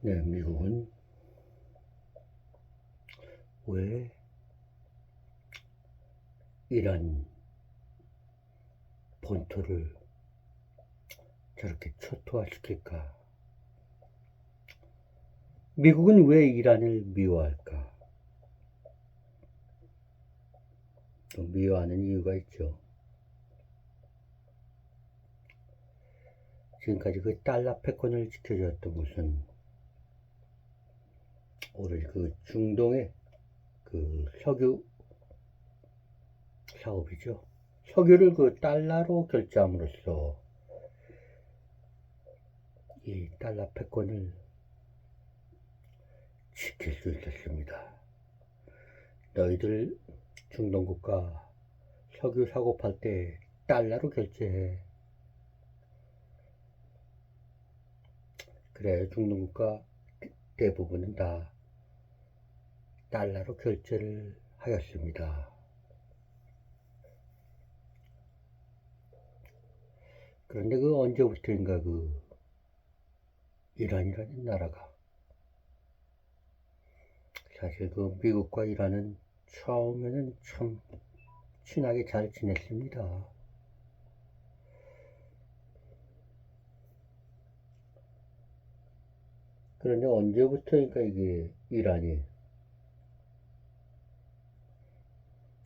네, 미국은 왜 이란 본토를 저렇게 초토화시킬까? 미국은 왜 이란을 미워할까? 또 미워하는 이유가 있죠. 지금까지 그 달러 패권을 지켜줬던 것은 오로지 그 중동의 그 석유 사업이죠. 석유를 그 달러로 결제함으로써 이 달러 패권을 지킬 수 있었습니다. 너희들 중동 국가 석유 사고 팔 때 달러로 결제해. 그래, 중동 국가 대부분은 다 달러로 결제를 하였습니다. 그런데 그 언제부터인가 그 이란이라는 나라가 사실 그 미국과 이란은 처음에는 참 친하게 잘 지냈습니다. 그런데 언제부터인가 이게 이란이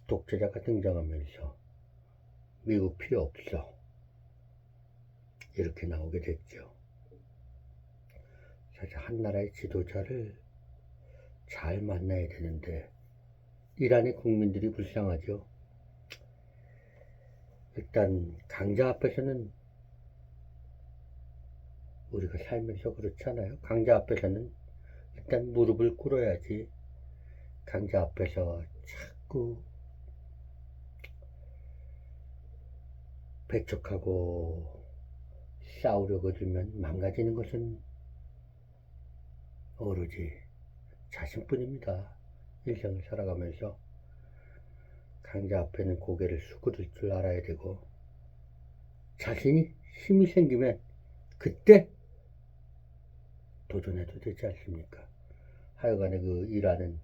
독재자가 등장하면서 미국 필요 없어 이렇게 나오게 됐죠. 사실 한 나라의 지도자를 잘 만나야 되는데 이란의 국민들이 불쌍하죠. 일단 강자 앞에서는 우리가 살면서 그렇잖아요. 강자 앞에서는 일단 무릎을 꿇어야지. 강자 앞에서 자꾸 배척하고 싸우려고 들면 망가지는 것은 오로지 자신뿐입니다. 일생을 살아가면서 강자 앞에는 고개를 숙일 줄 알아야 되고 자신이 힘이 생기면 그때 도전해도 되지 않습니까? 하여간에 그 이란은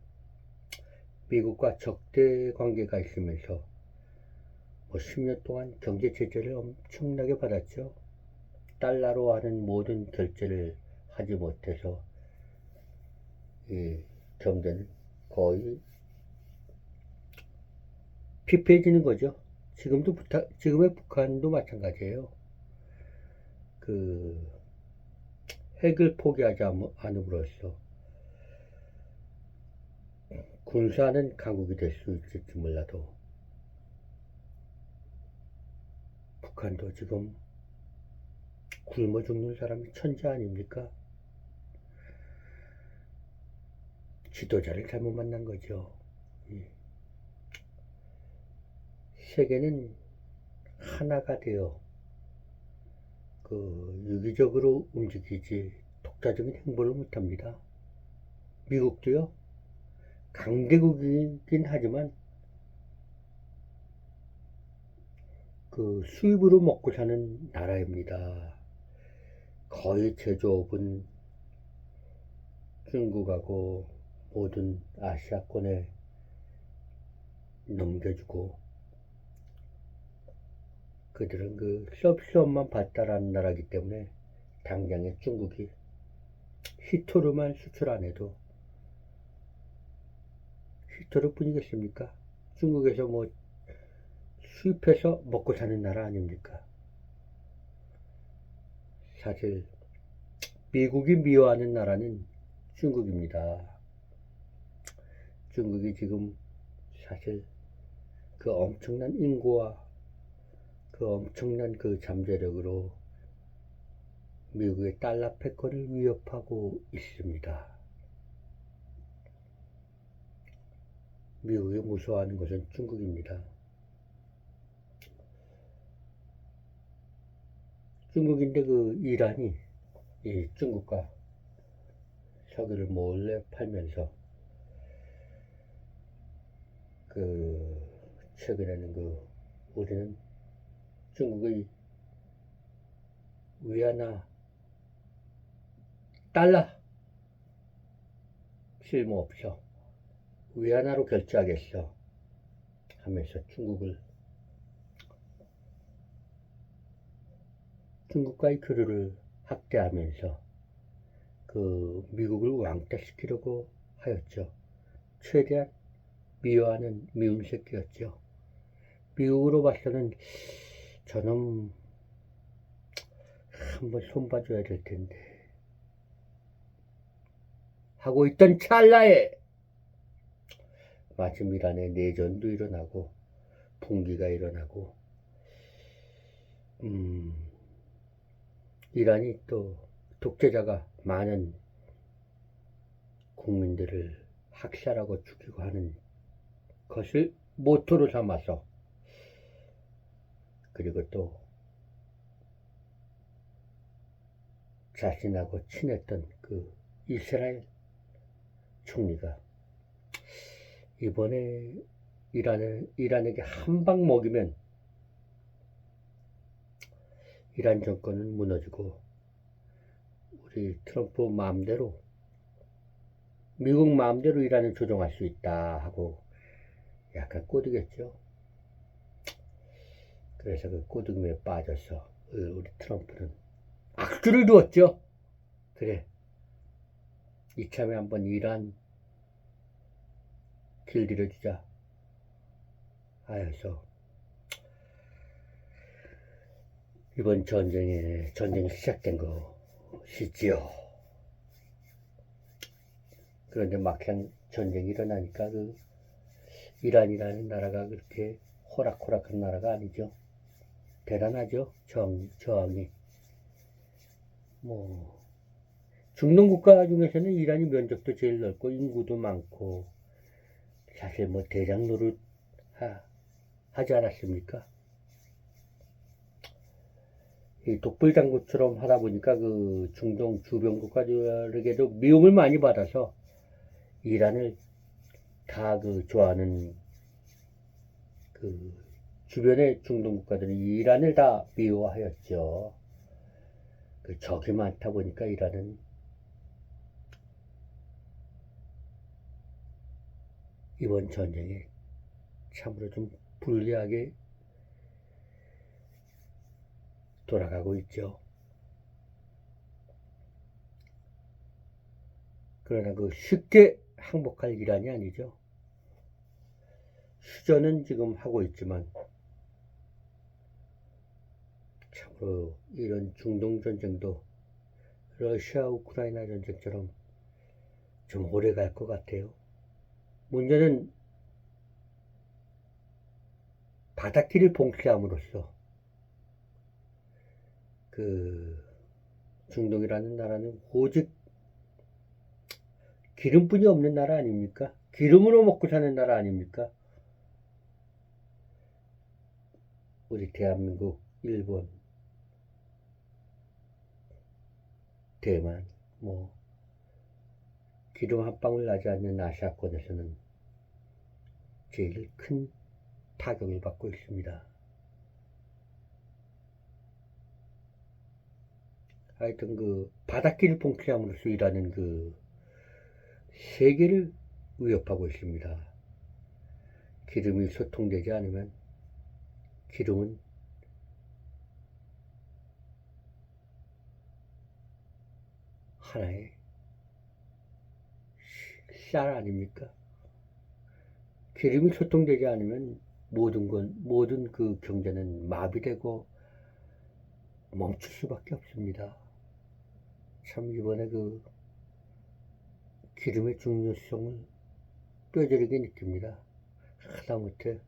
미국과 적대 관계가 있으면서 뭐 10년 동안 경제 제재를 엄청나게 받았죠. 달러로 하는 모든 결제를 하지 못해서 이 경제는 거의 피폐해지는 거죠. 지금의 북한도 마찬가지예요. 그 핵을 포기하지 않음으로써 군사는 강국이 될 수 있을지 몰라도 북한도 지금 굶어 죽는 사람이 천재 아닙니까? 지도자를 잘못 만난 거죠. 세계는 하나가 되어 그 유기적으로 움직이지 독자적인 행보를 못합니다. 미국도요. 강대국이긴 하지만 그 수입으로 먹고 사는 나라입니다. 거의 제조업은 중국하고 모든 아시아권에 넘겨주고 그들은 그 서비스업만 발달하는 나라이기 때문에 당장에 중국이 히토르만 수출 안 해도 히토르 뿐이겠습니까? 중국에서 뭐 수입해서 먹고 사는 나라 아닙니까? 사실 미국이 미워하는 나라는 중국입니다. 중국이 지금 사실 그 엄청난 인구와 그 엄청난 그 잠재력으로 미국의 달러 패권을 위협하고 있습니다. 미국이 무서워하는 것은 중국입니다. 중국인데 그 이란이 이 중국과 석유를 몰래 팔면서 그 최근에는 그 우리는 중국의 위안화 달러 쓸모없어. 왜 하나로 결제하겠어 하면서 중국과의 교류를 확대하면서 그 미국을 왕따시키려고 하였죠. 최대한 미워하는 미운 새끼였죠. 미국으로 봐서는 저놈 한번 손봐줘야 될 텐데 하고 있던 찰나에 마침 이란에 내전도 일어나고 분기가 일어나고 이란이 또 독재자가 많은 국민들을 학살하고 죽이고 하는 것을 모토로 삼아서 그리고 또 자신하고 친했던 그 이스라엘 총리가 이번에 이란에게 한 방 먹이면 이란 정권은 무너지고 우리 트럼프 마음대로 미국 마음대로 이란을 조종할 수 있다 하고 약간 꼬드겠죠. 그래서 그 꼬드김에 빠져서 우리 트럼프는 악수를 두었죠. 그래, 이참에 한번 이란 길들여주자 하여서 이번 전쟁이 시작된 것이지요. 그런데 막상 전쟁이 일어나니까 그 이란이라는 나라가 그렇게 호락호락한 나라가 아니죠. 대단하죠. 저항이. 뭐 중동 국가 중에서는 이란이 면적도 제일 넓고 인구도 많고 사실 뭐 대장 노릇 하지 않았습니까? 이 독불장군처럼 하다 보니까 그 중동 주변 국가들에게도 미움을 많이 받아서 이란을 다 그 좋아하는 그 주변의 중동 국가들이 이란을 다 미워하였죠. 그 적이 많다 보니까 이란은 이번 전쟁에 참으로 좀 불리하게 돌아가고 있죠. 그러나 그 쉽게 항복할 이란이 아니죠. 휴전은 지금 하고 있지만 참으로 이런 중동 전쟁도 러시아 우크라이나 전쟁처럼 좀 오래 갈 것 같아요. 문제는 바닷길을 봉쇄함으로써 그 중동이라는 나라는 오직 기름뿐이 없는 나라 아닙니까? 기름으로 먹고 사는 나라 아닙니까? 우리 대한민국, 일본, 대만, 뭐 기름 한 방울 나지 않는 아시아권에서는 제일 큰 타격을 받고 있습니다. 하여튼 그 바닷길 봉쇄함으로써 일하는 그 세계를 위협하고 있습니다. 기름이 소통되지 않으면 기름은 하나의 쌀 아닙니까? 기름이 소통되지 않으면 모든 그 경제는 마비되고 멈출 수밖에 없습니다. 참 이번에 그 기름의 중요성을 뼈저리게 느낍니다. 하다못해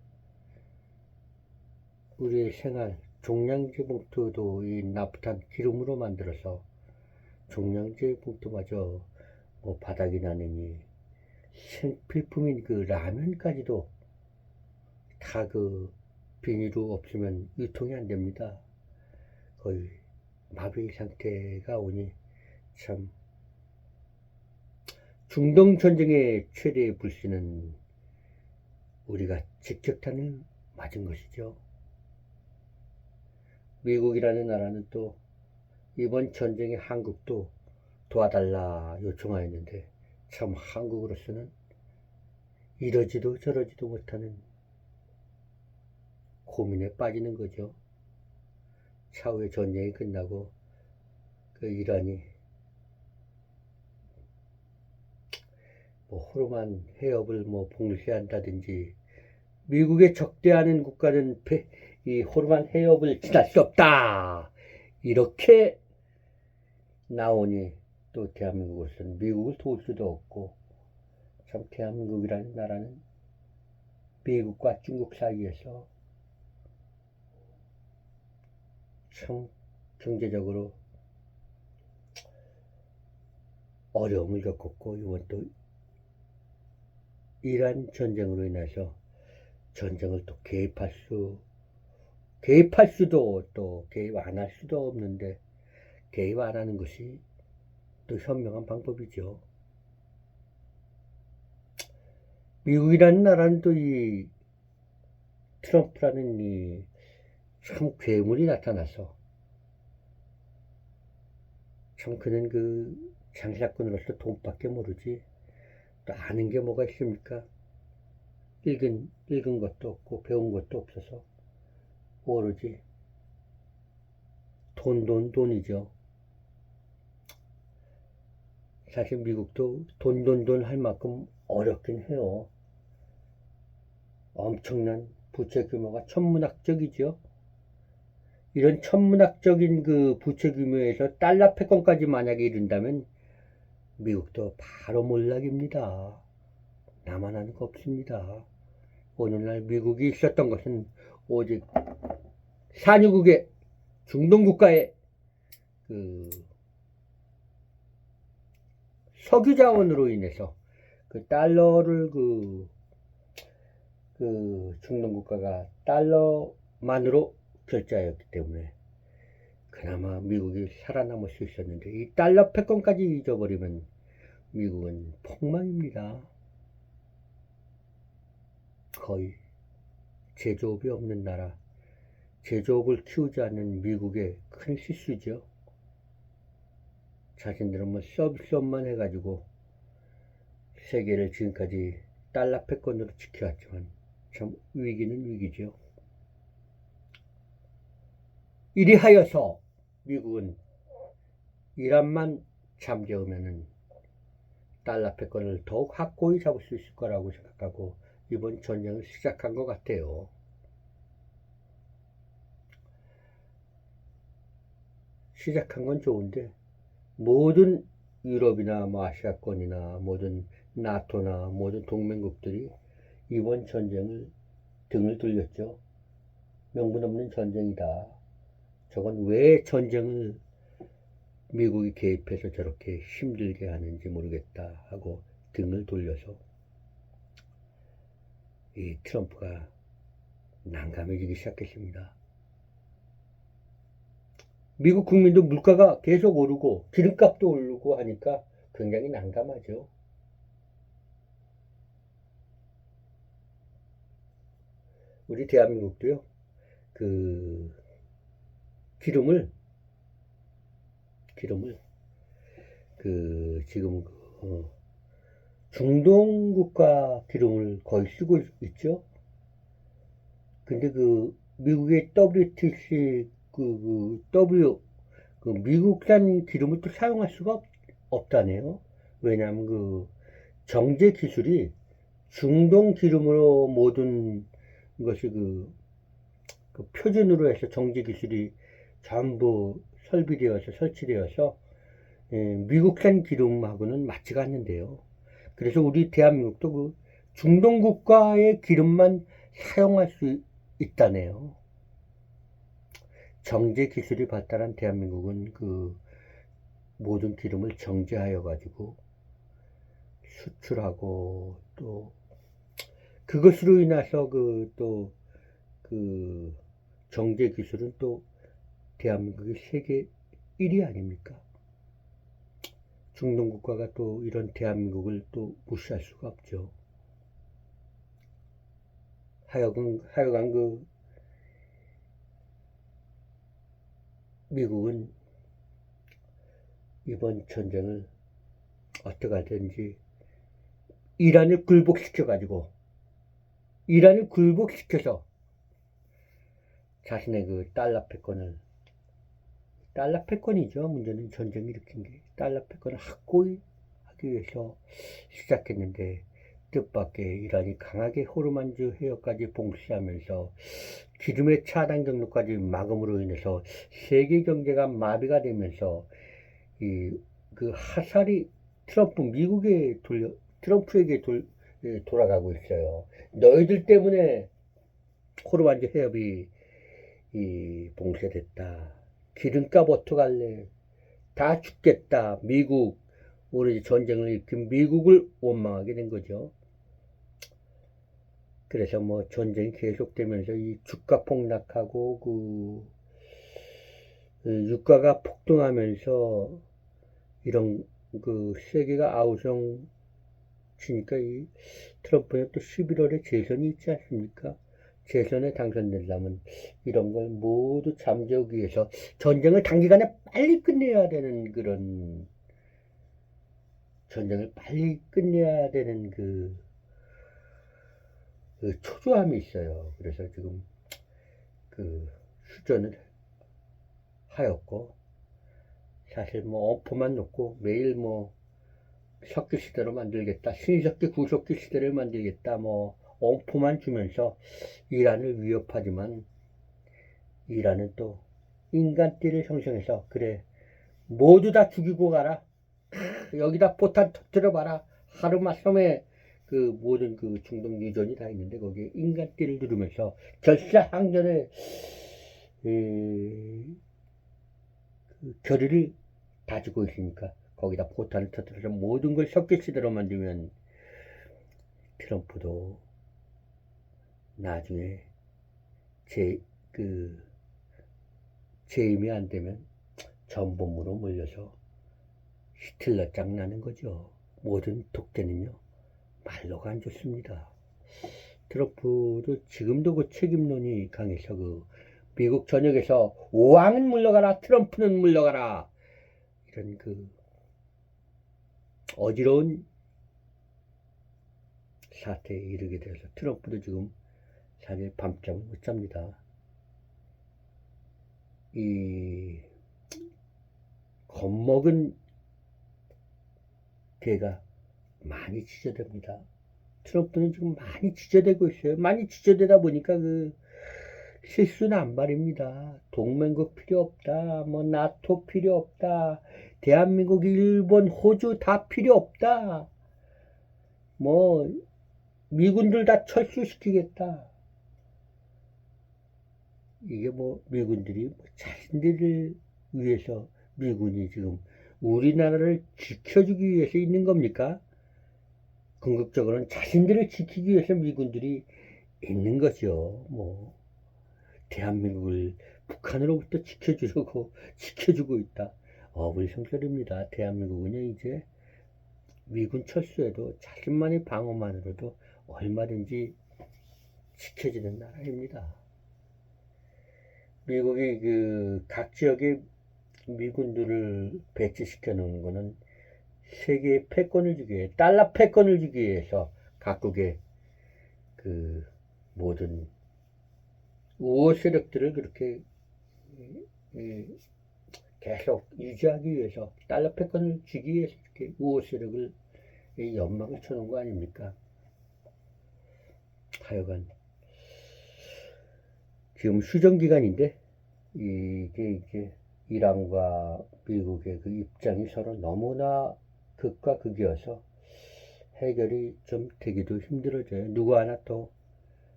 우리의 생활 종량제 봉투도 이 나프탄 기름으로 만들어서 종량제 봉투마저 뭐 바닥이 나느니 생필품인 그 라면까지도 다 그 비닐로 없으면 유통이 안 됩니다. 거의 마비 상태가 오니 참 중동 전쟁의 최대의 불씨는 우리가 직격탄을 맞은 것이죠. 미국이라는 나라는 또 이번 전쟁에 한국도 도와달라 요청하였는데 참 한국으로서는 이러지도 저러지도 못하는 고민에 빠지는 거죠. 차후에 전쟁이 끝나고 그 이란이 뭐 호르만 해협을 뭐 봉쇄한다든지 미국에 적대하는 국가는 이 호르만 해협을 지날 수 없다 이렇게 나오니 또 대한민국으로서는 미국을 도울 수도 없고 참 대한민국이라는 나라는 미국과 중국 사이에서 참 경제적으로 어려움을 겪었고 이번 또 이란 전쟁으로 인해서 전쟁을 또 개입할 수도 또 개입 안 할 수도 없는데 개입 안 하는 것이 또 현명한 방법이죠. 미국이라는 나라는 또 이 트럼프라는 이 참 괴물이 나타나서 참 그는 그 장사꾼으로서 돈밖에 모르지 또 아는 게 뭐가 있습니까? 읽은 것도 없고 배운 것도 없어서 오로지 돈이죠. 사실 미국도 돈 할 만큼 어렵긴 해요. 엄청난 부채 규모가 천문학적이죠. 이런 천문학적인 그 부채 규모에서 달러 패권까지 만약에 이른다면 미국도 바로 몰락입니다. 나만 하는 거 없습니다. 오늘날 미국이 있었던 것은 오직 산유국의 중동국가의 그 석유 자원으로 인해서 그 달러를 그 중동국가가 달러만으로 결제하였기 때문에 그나마 미국이 살아남을 수 있었는데 이 달러 패권까지 잊어버리면 미국은 폭망입니다. 거의 제조업이 없는 나라, 제조업을 키우지 않는 미국의 큰 실수죠. 자신들은 뭐 서비스업만 해가지고 세계를 지금까지 달러 패권으로 지켜왔지만 참 위기는 위기죠. 이리하여서 미국은 이란만 잠재우면은 달러 패권을 더욱 확고히 잡을 수 있을 거라고 생각하고 이번 전쟁을 시작한 것 같아요. 시작한 건 좋은데 모든 유럽이나 뭐 아시아권이나 모든 나토나 모든 동맹국들이 이번 전쟁을 등을 돌렸죠. 명분 없는 전쟁이다. 저건 왜 전쟁을 미국이 개입해서 저렇게 힘들게 하는지 모르겠다 하고 등을 돌려서 이 트럼프가 난감해지기 시작했습니다. 미국 국민도 물가가 계속 오르고 기름값도 오르고 하니까 굉장히 난감하죠. 우리 대한민국도요. 그 기름을 그 지금 중동 국가 기름을 거의 쓰고 있죠. 근데 그 미국의 WTC 그 미국산 기름을 또 사용할 수가 없다네요. 왜냐하면 그 정제 기술이 중동 기름으로 모든 것이 그 표준으로 해서 정제 기술이 전부 설치되어서 미국산 기름하고는 맞지가 않는데요. 그래서 우리 대한민국도 그 중동 국가의 기름만 사용할 수 있다네요. 정제 기술이 발달한 대한민국은 그 모든 기름을 정제하여 가지고 수출하고 또 그것으로 인해서 그 정제 기술은 또 대한민국이 세계 1위 아닙니까? 중동 국가가 또 이런 대한민국을 또 무시할 수가 없죠. 하여간 그 미국은 이번 전쟁을 어떻게 하든지 이란을 굴복시켜가지고 이란을 굴복시켜서 자신의 그 달러 패권이죠. 문제는 전쟁을 일으킨 게 달러 패권을 확고히 하기 위해서 시작했는데 뜻밖의 이란이 강하게 호르만즈 해협까지 봉쇄하면서 기름의 차단 경로까지 막음으로 인해서 세계 경제가 마비가 되면서 그 하살이 트럼프에게 돌아가고 있어요. 너희들 때문에 호르만즈 해협이 봉쇄됐다. 기름값 어떡할래? 다 죽겠다. 미국, 오로지 전쟁을 일으킨 미국을 원망하게 된 거죠. 그래서 뭐 전쟁이 계속되면서 이 주가 폭락하고 그 유가가 폭등하면서 이런 그 세계가 아우성 치니까 이 트럼프는 또 11월에 재선이 있지 않습니까? 재선에 당선되려면 이런 걸 모두 잠재우기 위해서 전쟁을 단기간에 빨리 끝내야 되는 그 초조함이 있어요. 그래서 지금 그 휴전을 하였고, 사실 뭐 어포만 놓고 매일 뭐 석기 시대로 만들겠다, 신석기 구석기 시대를 만들겠다, 뭐 엄포만 주면서 이란을 위협하지만 이란은 또 인간띠를 형성해서 그래 모두 다 죽이고 가라, 여기다 포탄 터뜨려 봐라, 하루마 섬에 그 모든 그 중동 유전이 다 있는데 거기에 인간띠를 누르면서 결사항전의 그 결의를 다지고 있으니까 거기다 포탄을 터뜨려서 모든 걸 석기시대로 만들면 트럼프도 나중에 재임이 안 되면 전범으로 몰려서 히틀러 짱 나는 거죠. 모든 독재는요 말로가 안 좋습니다. 트럼프도 지금도 그 책임론이 강해서 그 미국 전역에서 왕은 물러가라, 트럼프는 물러가라, 이런 그 어지러운 사태에 이르게 되어서 트럼프도 지금 사실 밤잠을 못 잡니다. 이 겁먹은 개가 많이 지저됩니다. 트럼프는 지금 많이 지저대고 있어요. 많이 지저대다 보니까 그 실수는 안 바립니다. 동맹국 필요 없다, 뭐 나토 필요 없다, 대한민국, 일본, 호주 다 필요 없다, 뭐 미군들 다 철수시키겠다. 이게 뭐 미군들이 자신들을 위해서 미군이 지금 우리나라를 지켜주기 위해서 있는 겁니까? 궁극적으로는 자신들을 지키기 위해서 미군들이 있는 거죠. 뭐 대한민국을 북한으로부터 지켜주고 있다. 어불성설입니다. 대한민국은요 이제 미군 철수에도 자신만의 방어만으로도 얼마든지 지켜지는 나라입니다. 미국이 그 각 지역에 미군들을 배치시켜 놓은 거는 세계에 패권을 주기 위해, 달러 패권을 주기 위해서 각국의 그 모든 우호 세력들을 그렇게 계속 유지하기 위해서, 달러 패권을 주기 위해서 이렇게 우호 세력을 연막을 쳐놓은 거 아닙니까? 하여간 지금 휴전 기간인데 이게 이란과 미국의 그 입장이 서로 너무나 극과 극이어서 해결이 좀 되기도 힘들어져요. 누구 하나 또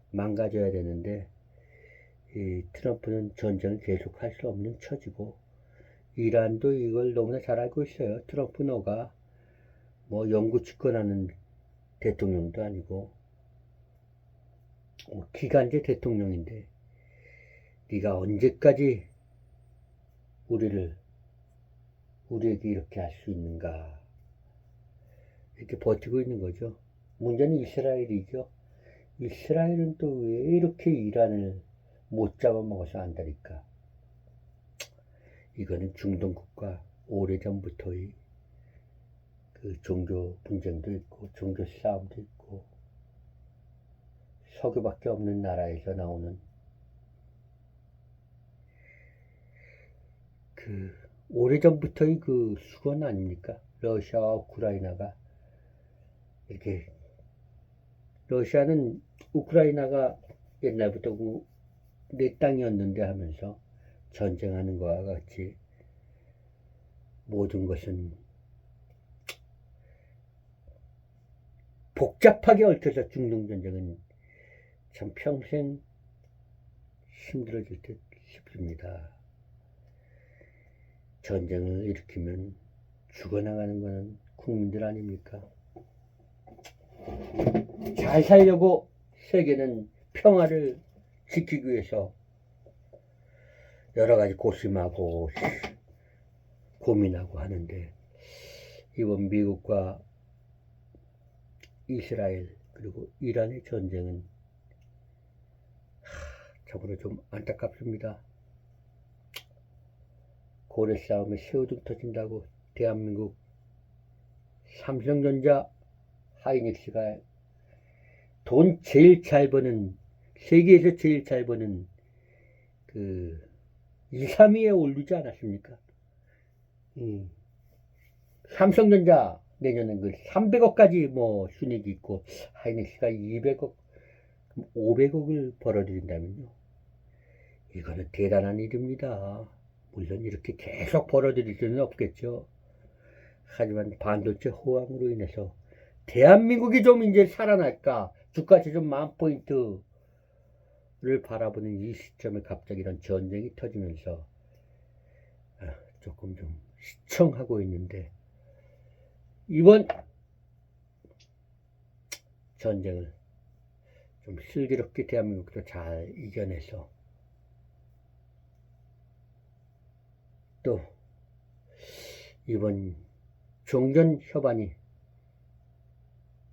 망가져야 되는데 이 트럼프는 전쟁을 계속할 수 없는 처지고 이란도 이걸 너무나 잘 알고 있어요. 트럼프 너가 뭐 영구 집권하는 대통령도 아니고 기간제 대통령인데 네가 언제까지 우리에게 이렇게 할 수 있는가, 이렇게 버티고 있는 거죠. 문제는 이스라엘이죠. 이스라엘은 또 왜 이렇게 이란을 못 잡아먹어서 안다니까. 이거는 중동국가 오래전부터의 그 그 종교 분쟁도 있고 종교 싸움도 있고 석유밖에 없는 나라에서 나오는 그 오래전부터의 그 수건 아닙니까? 러시아와 우크라이나가 이렇게 러시아는 우크라이나가 옛날부터 내 땅이었는데 하면서 전쟁하는 것과 같이 모든 것은 복잡하게 얽혀서 중동전쟁은 참 평생 힘들어질 듯 싶습니다. 전쟁을 일으키면 죽어나가는 것은 국민들 아닙니까? 잘 살려고 세계는 평화를 지키기 위해서 여러 가지 고심하고 고민하고 하는데 이번 미국과 이스라엘 그리고 이란의 전쟁은 참으로 좀 안타깝습니다. 고래 싸움에 새우등 터진다고 대한민국 삼성전자 하이닉스가 돈 제일 잘 버는 세계에서 제일 잘 버는 그 2, 3위에 오르지 않았습니까? 삼성전자 내년은 그 300억까지 뭐 순이익이 있고 하이닉스가 200억, 500억을 벌어들인다면요. 이거는 대단한 일입니다. 물론 이렇게 계속 벌어들일 수는 없겠죠. 하지만 반도체 호황으로 인해서 대한민국이 좀 이제 살아날까, 주가지 좀 10,000포인트를 바라보는 이 시점에 갑자기 이런 전쟁이 터지면서 조금 좀 시청하고 있는데, 이번 전쟁을 좀 슬기롭게 대한민국도 잘 이겨내서 또 이번 종전 협안이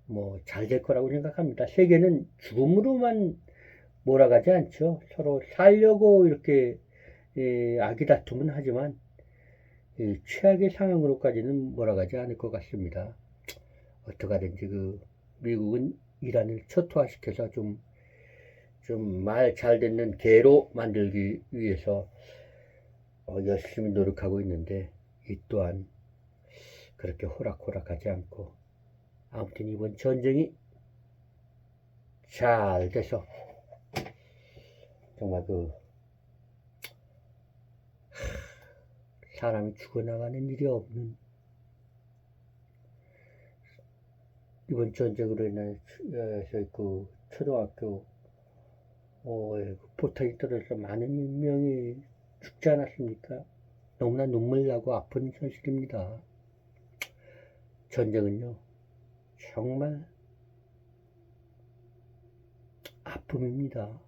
뭐 잘 될 거라고 생각합니다. 세계는 죽음으로만 몰아가지 않죠. 서로 살려고 이렇게 아기다툼은 하지만 최악의 상황으로까지는 몰아가지 않을 것 같습니다. 어떡하든지 그 미국은 이란을 초토화시켜서 좀 말 잘 듣는 개로 만들기 위해서 열심히 노력하고 있는데 이 또한 그렇게 호락호락하지 않고 아무튼 이번 전쟁이 잘 돼서 정말 그 사람이 죽어나가는 일이 없는 이번 전쟁으로 인해서 그 초등학교 포탄이 떨어져서 많은 명이 죽지 않았습니까? 너무나 눈물 나고 아픈 현실입니다. 전쟁은요 정말 아픔입니다.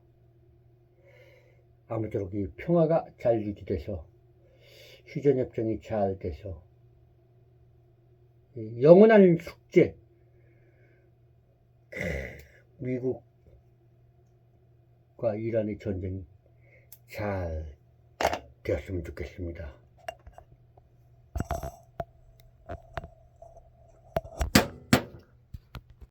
아무쪼록 이 평화가 잘 유지돼서 휴전협정이 잘 돼서 영원한 숙제 미국과 이란의 전쟁이 잘 되었으면 좋겠습니다.